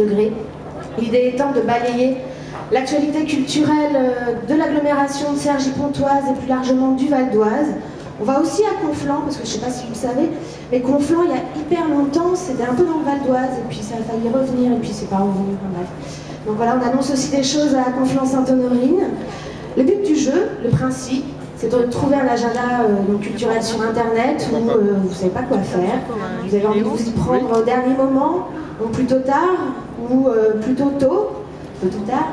degrés. L'idée étant de balayer l'actualité culturelle de l'agglomération de Cergy-Pontoise et plus largement du Val d'Oise. On va aussi à Conflans, parce que je ne sais pas si vous le savez, mais Conflans, il y a hyper longtemps, c'était un peu dans le Val d'Oise, et puis ça a failli revenir, et puis c'est pas revenu, bref. Donc voilà, on annonce aussi des choses à Conflans-Sainte-Honorine. Le but du jeu, le principe, c'est de trouver un agenda culturel sur Internet où vous ne savez pas quoi faire, vous avez envie de vous y prendre au dernier moment, ou plutôt tard, ou plutôt tôt, plutôt tard.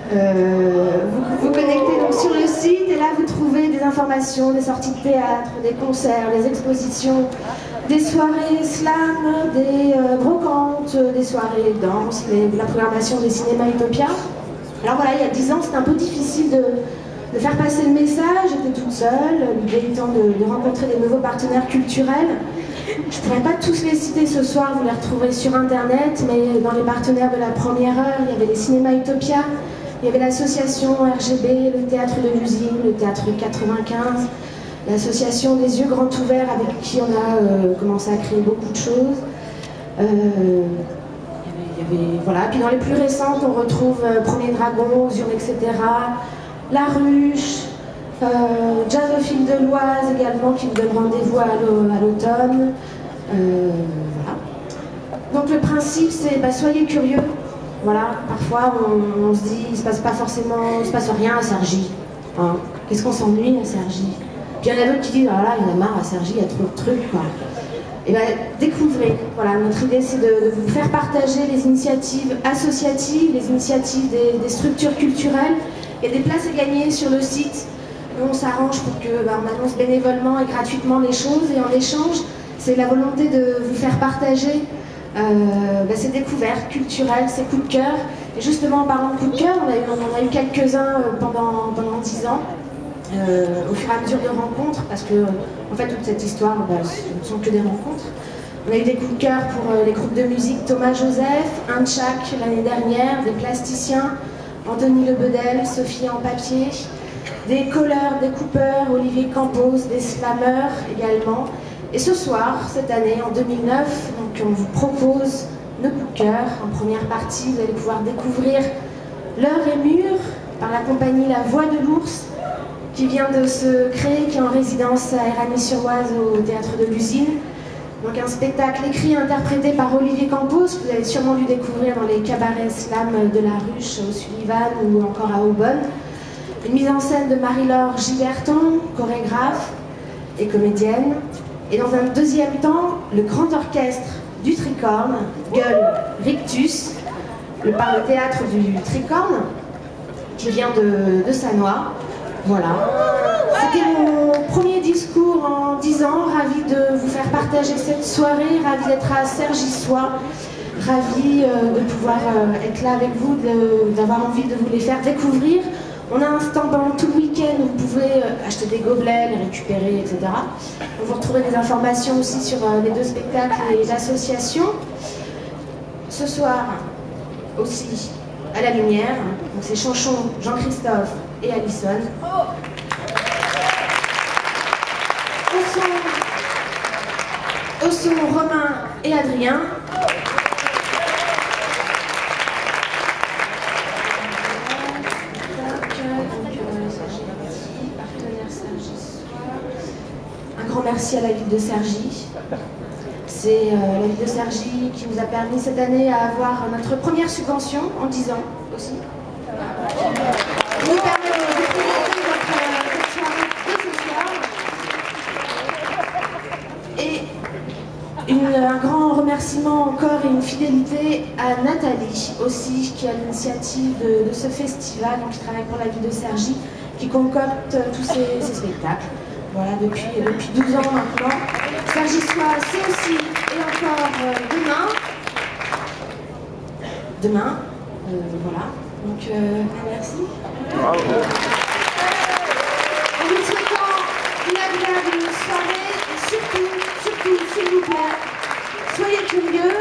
Vous connectez donc sur le site et là vous trouvez des informations, des sorties de théâtre, des concerts, des expositions, des soirées slam, des brocantes, des soirées danse, la programmation des cinémas Utopia. Alors voilà, il y a 10 ans c'était un peu difficile de faire passer le message, j'étais toute seule, l'idée étant de rencontrer des nouveaux partenaires culturels. Je ne pourrais pas tous les citer ce soir, vous les retrouverez sur internet, mais dans les partenaires de la première heure, il y avait les cinémas Utopia, il y avait l'association RGB, le théâtre de l'usine, le théâtre 95, l'association des yeux grands ouverts avec qui on a commencé à créer beaucoup de choses. Voilà. Puis dans les plus récentes, on retrouve Premier Dragon, Zurne, etc. La Ruche, Jazz au fil de l'Oise également qui vous donne rendez-vous à l'automne. Voilà. Donc le principe c'est soyez curieux. Voilà, parfois on se dit il se passe rien à Cergy. Hein. Qu'est-ce qu'on s'ennuie à Cergy? Puis il y en a d'autres qui disent ah là il y en a marre à Cergy, il y a trop de trucs quoi. Et bien découvrez. Voilà, notre idée c'est de vous faire partager les initiatives associatives, les initiatives des structures culturelles. Il y a des places à gagner sur le site. Nous on s'arrange pour que on annonce bénévolement et gratuitement les choses et en échange, c'est la volonté de vous faire partager ces découvertes culturelles, ces coups de cœur. Et justement en parlant de coups de cœur, on en a eu quelques-uns pendant 10 ans, au fur et à mesure de rencontres, parce que en fait toute cette histoire, ce ne sont que des rencontres. On a eu des coups de cœur pour les groupes de musique Thomas Joseph, Unchak l'année dernière, des plasticiens, Anthony Lebedel, Sophie en papier, des colleurs, des coupeurs, Olivier Campos, des slammeurs également. Et ce soir, cette année, en 2009, donc, on vous propose nos coups de cœur. En première partie, vous allez pouvoir découvrir L'heure est mûre par la compagnie La Voix de l'Ours, qui vient de se créer, qui est en résidence à Éragny-sur-Oise au théâtre de l'usine. Donc un spectacle écrit et interprété par Olivier Campos, que vous avez sûrement dû découvrir dans les cabarets slam de la Ruche, au Sullivan ou encore à Aubonne. Une mise en scène de Marie-Laure Giberton, chorégraphe et comédienne. Et dans un deuxième temps, le grand orchestre du Tricorne, Gueule Rictus, par le théâtre du Tricorne, qui vient de Sannois. Voilà. C'était mon premier discours en 10 ans, ravie de vous faire partager cette soirée, ravie d'être à Cergy-Sois, ravie de pouvoir être là avec vous, d'avoir envie de vous les faire découvrir. On a un stand pendant tout le week-end où vous pouvez acheter des gobelets, les récupérer, etc. Vous retrouverez des informations aussi sur les 2 spectacles et l'association. Ce soir, aussi, à la lumière, donc c'est Chanchon, Jean-Christophe et Alison. Au son, Romain et Adrien. Un grand merci à la ville de Cergy. C'est la ville de Cergy qui nous a permis cette année à avoir notre première subvention en 10 ans aussi. Qui nous permet de présenter cette soirée de ce soir. Et un grand remerciement encore et une fidélité à Nathalie aussi, qui a l'initiative de ce festival, donc qui travaille pour la ville de Cergy, qui concocte tous ces spectacles. Voilà, depuis 12 ans maintenant. Cergy-Sois, c'est aussi, et encore demain. Voilà. Donc, merci. Bravo. En vous souhaitant une agréable soirée, et surtout, s'il vous plaît, soyez curieux.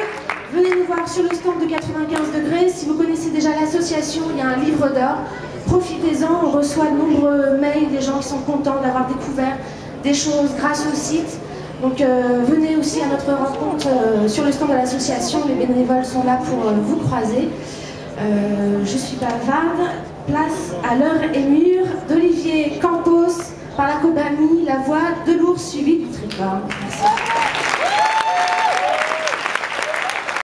Venez nous voir sur le stand de 95 degrés. Si vous connaissez déjà l'association, il y a un livre d'or. Profitez-en, on reçoit de nombreux mails des gens qui sont contents d'avoir découvert des choses grâce au site. Donc venez aussi à notre rencontre sur le stand de l'association, les bénévoles sont là pour vous croiser. Je suis bavarde, place à l'heure et mûre d'Olivier Campos par la Cobami, la voix de l'ours suivie du tricorne.